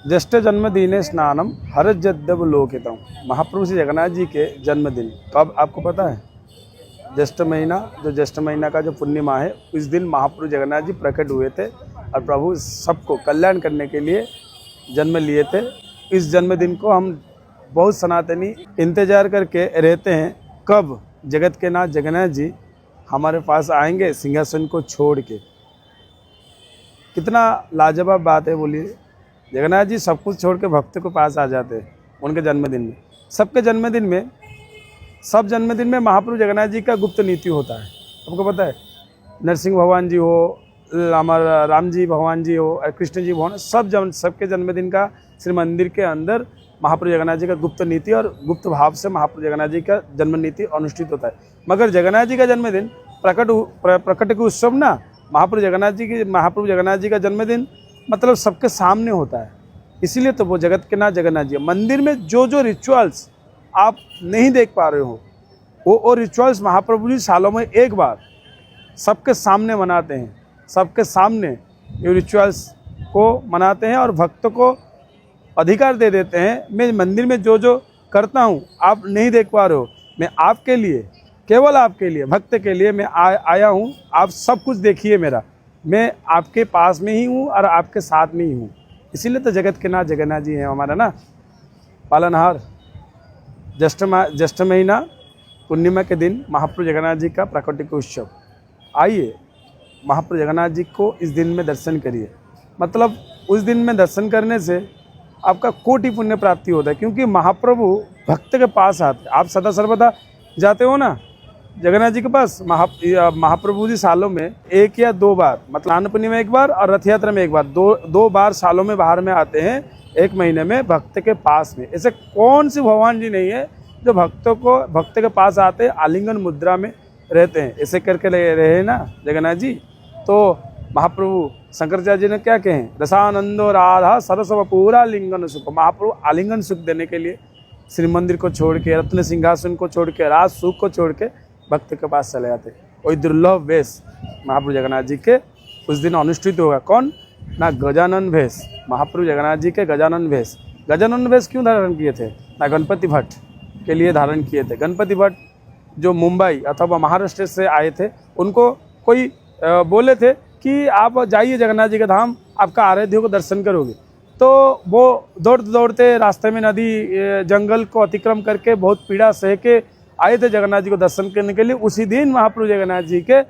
ज्येष्ठ जन्मदिने स्नानम हरजद्दव लोकितम। महाप्रभु श्री जगन्नाथ जी के जन्मदिन कब आपको पता है? ज्येष्ठ महीना, जो ज्येष्ठ महीना का जो पूर्णिमा है, उस दिन महाप्रभु जगन्नाथ जी प्रकट हुए थे और प्रभु सबको कल्याण करने के लिए जन्म लिए थे। इस जन्मदिन को हम बहुत सनातनी इंतजार करके रहते हैं, कब जगत के नाथ जगन्नाथ जी हमारे पास आएंगे सिंहासन को छोड़ के। कितना लाजवाब बात है, बोलिए। जगन्नाथ जी सब कुछ छोड़ के भक्त को पास आ जाते हैं उनके जन्मदिन में। सबके जन्मदिन में, सब जन्मदिन में महाप्रभु जगन्नाथ जी का गुप्त नीति होता है। आपको पता है, नरसिंह भगवान जी हो, हमारा राम जी भगवान जी हो, कृष्ण जी भगवान, सबके जन्मदिन का श्री मंदिर के अंदर महाप्रभु जगन्नाथ जी का गुप्त नीति और गुप्त भाव से महाप्रभु जगन्नाथ जी का जन्म नीति अनुष्ठित होता है। मगर जगन्नाथ जी का जन्मदिन प्रकट के उत्सव ना, महाप्रभु जगन्नाथ जी का जन्मदिन मतलब सबके सामने होता है। इसीलिए तो वो जगत के नाथ जगन्नाथ जी। मंदिर में जो जो रिचुअल्स आप नहीं देख पा रहे हो, वो रिचुअल्स महाप्रभु जी सालों में एक बार सबके सामने मनाते हैं। सबके सामने ये रिचुअल्स को मनाते हैं और भक्त को अधिकार दे देते हैं, मैं मंदिर में जो जो करता हूँ आप नहीं देख पा रहे हो, मैं आपके लिए, केवल आपके लिए, भक्त के लिए मैं आया हूँ। आप सब कुछ देखिए मेरा, मैं आपके पास में ही हूँ और आपके साथ में ही हूँ। इसीलिए तो जगत के नाथ जगन्नाथ जी हैं हमारा ना पालनहार। ज्येष्ठ महीना पूर्णिमा के दिन महाप्रभु जगन्नाथ जी का प्राकट्य उत्सव। आइए महाप्रभु जगन्नाथ जी को इस दिन में दर्शन करिए। मतलब उस दिन में दर्शन करने से आपका कोटि पुण्य प्राप्ति होता है, क्योंकि महाप्रभु भक्त के पास आते। आप सदा सर्वदा जाते हो ना जगन्नाथ जी के पास। महाप्रभु जी सालों में एक या दो बार, मतलब स्नान पूर्णिमा में एक बार और रथ यात्रा में एक बार, दो बार सालों में बाहर में आते हैं, एक महीने में भक्त के पास में। ऐसे कौन सी भगवान जी नहीं है जो भक्त के पास आते, आलिंगन मुद्रा में रहते हैं। ऐसे करके रहे ना जगन्नाथ जी। तो महाप्रभु शंकराचार्य जी ने क्या कहे, रसानंदो राधा सरस्व पूरा लिंगन सुख। महाप्रभु आलिंगन सुख देने के लिए श्री मंदिर को छोड़ के, रत्न सिंहासन को छोड़ के, राज सुख को छोड़ के भक्त के पास चले जाते। वही दुर्लभ वेश महाप्रभु जगन्नाथ जी के उस दिन अनुष्ठित होगा। कौन ना? गजानन वेश। महाप्रभु जगन्नाथ जी के गजानन वेश। गजानन वेश क्यों धारण किए थे? ना गणपति भट्ट के लिए धारण किए थे। गणपति भट्ट जो मुंबई अथवा महाराष्ट्र से आए थे, उनको कोई बोले थे कि आप जाइए जगन्नाथ जी का धाम, आपका आराध्य को दर्शन करोगे। तो वो दौड़ते दौड़ते रास्ते में नदी जंगल को अतिक्रम करके बहुत पीड़ा सह के आए थे जगन्नाथ जी को दर्शन करने के लिए। उसी दिन महाप्रभु जगन्नाथ जी के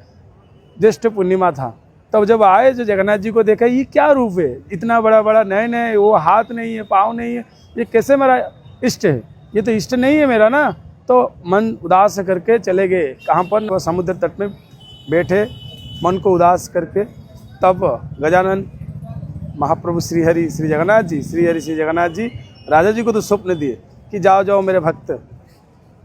ज्येष्ठ पूर्णिमा था। तब जब आए जो जगन्नाथ जी को देखा, ये क्या रूप है, इतना बड़ा बड़ा, नए वो हाथ नहीं है, पाँव नहीं है, ये कैसे मेरा इष्ट है? ये तो इष्ट नहीं है मेरा ना। तो मन उदास करके चले गए। कहाँ पर? वो समुद्र तट में बैठे मन को उदास करके। तब गजानन महाप्रभु श्री जगन्नाथ जी राजा जी को तो स्वप्न दिए कि जाओ जाओ मेरे भक्त,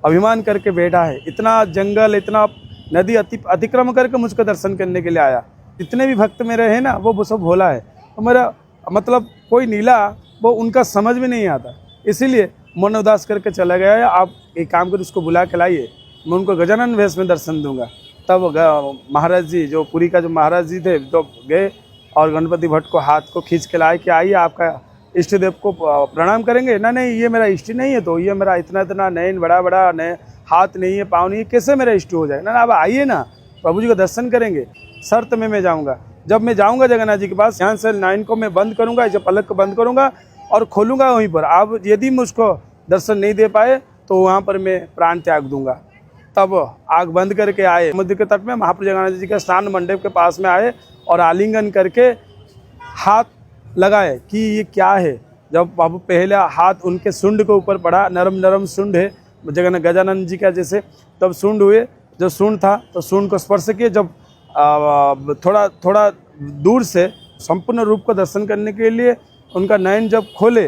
अभिमान करके बैठा है, इतना जंगल, इतना नदी अतिक्रम करके मुझको दर्शन करने के लिए आया। जितने भी भक्त मेरे हैं ना, वो सब भोला है। तो मेरा मतलब कोई नीला, वो उनका समझ में नहीं आता, इसीलिए मन उदास करके चला गया है। आप एक काम कर, उसको बुला के लाइए, मैं उनको गजानन वेश में दर्शन दूंगा। तब महाराज जी, जो पुरी का जो महाराज जी थे, तो गए और गणपति भट्ट को हाथ को खींच के लाए कि आइए आपका इष्ट देव को प्रणाम करेंगे। ना नहीं, ये मेरा इष्ट नहीं है, तो ये मेरा इतना नयन बड़ा बड़ा नए हाथ नहीं है, पाँव नहीं है, कैसे मेरा इष्ट हो जाए? ना आप आइए ना, प्रभु जी को दर्शन करेंगे। शर्त में मैं जाऊँगा, जब मैं जाऊँगा जगन्नाथ जी के पास, यहाँ से लाइन को मैं बंद करूँगा, जब पलक को बंद करूँगा और खोलूँगा वहीं पर। आप यदि मुझको दर्शन नहीं दे पाए तो वहाँ पर मैं प्राण त्याग दूँगा। तब आग बंद करके आए समुद्र के तट में, महाप्रभु जगन्नाथ जी के स्नान मंडप के पास में आए और आलिंगन करके हाथ लगाए कि ये क्या है। जब बाबू पहले हाथ उनके सुंड के ऊपर पड़ा, नरम सुंड है गजानन जी का जैसे, तब सुंड हुए। जो सुंड था तो सुंड को स्पर्श किए। जब थोड़ा दूर से संपूर्ण रूप को दर्शन करने के लिए उनका नयन जब खोले,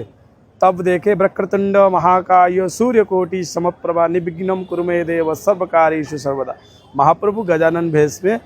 तब देखे वक्रतुंड महाकाय सूर्यकोटि समप्रभा निर्विघ्नं कुरु मे देव सर्वकार्येषु सर्वदा। महाप्रभु गजानन भेष में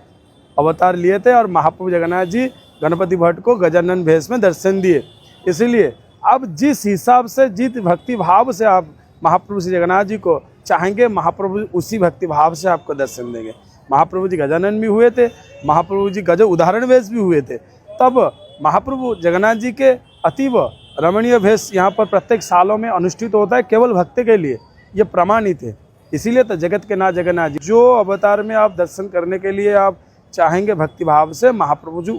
अवतार लिए थे और महाप्रभु जगन्नाथ जी गणपति भट्ट को गजानन भेष में दर्शन दिए। इसीलिए अब जिस हिसाब से, जिस भक्ति भाव से आप महाप्रभु श्री जगन्नाथ जी को चाहेंगे, महाप्रभु उसी भक्ति भाव से आपको दर्शन देंगे। महाप्रभु जी गजानन भी हुए थे, महाप्रभु जी गज उदाहरण वेश भी हुए थे। तब महाप्रभु जगन्नाथ जी के अतीव रमणीय भेष यहाँ पर प्रत्येक सालों में अनुष्ठित होता है केवल भक्ति के लिए, ये प्रमाणित है। इसीलिए तो जगत के नाथ जगन्नाथ जी जो अवतार में आप दर्शन करने के लिए आप चाहेंगे भक्ति भाव से, महाप्रभु जी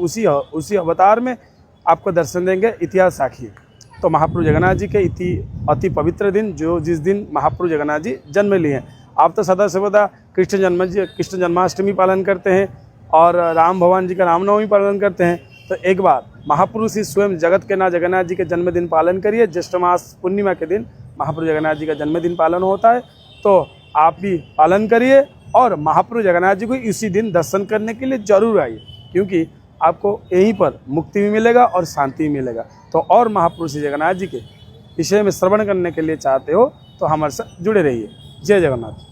उसी अवतार में आपको दर्शन देंगे। इतिहास साखी है। तो महाप्रभु जगन्नाथ जी के अति पवित्र दिन जिस दिन महाप्रभु जगन्नाथ जी जन्म लिए हैं। आप तो सदा सर्वदा कृष्ण जन्माष्टमी पालन करते हैं और राम भगवान जी का रामनवमी पालन करते हैं। तो एक बार महाप्रभु श्री स्वयं जगत के नाथ जगन्नाथ जी के जन्मदिन पालन करिए। ज्येष्ठ मास पूर्णिमा के दिन महाप्रभु जगन्नाथ जी का जन्मदिन पालन होता है, तो आप भी पालन करिए और महाप्रभु जगन्नाथ जी को इसी दिन दर्शन करने के लिए जरूर आइए, क्योंकि आपको यहीं पर मुक्ति भी मिलेगा और शांति भी मिलेगा। तो और महाप्रभु श्री जगन्नाथ जी के विषय में श्रवण करने के लिए चाहते हो तो हमारे साथ जुड़े रहिए। जय जगन्नाथ।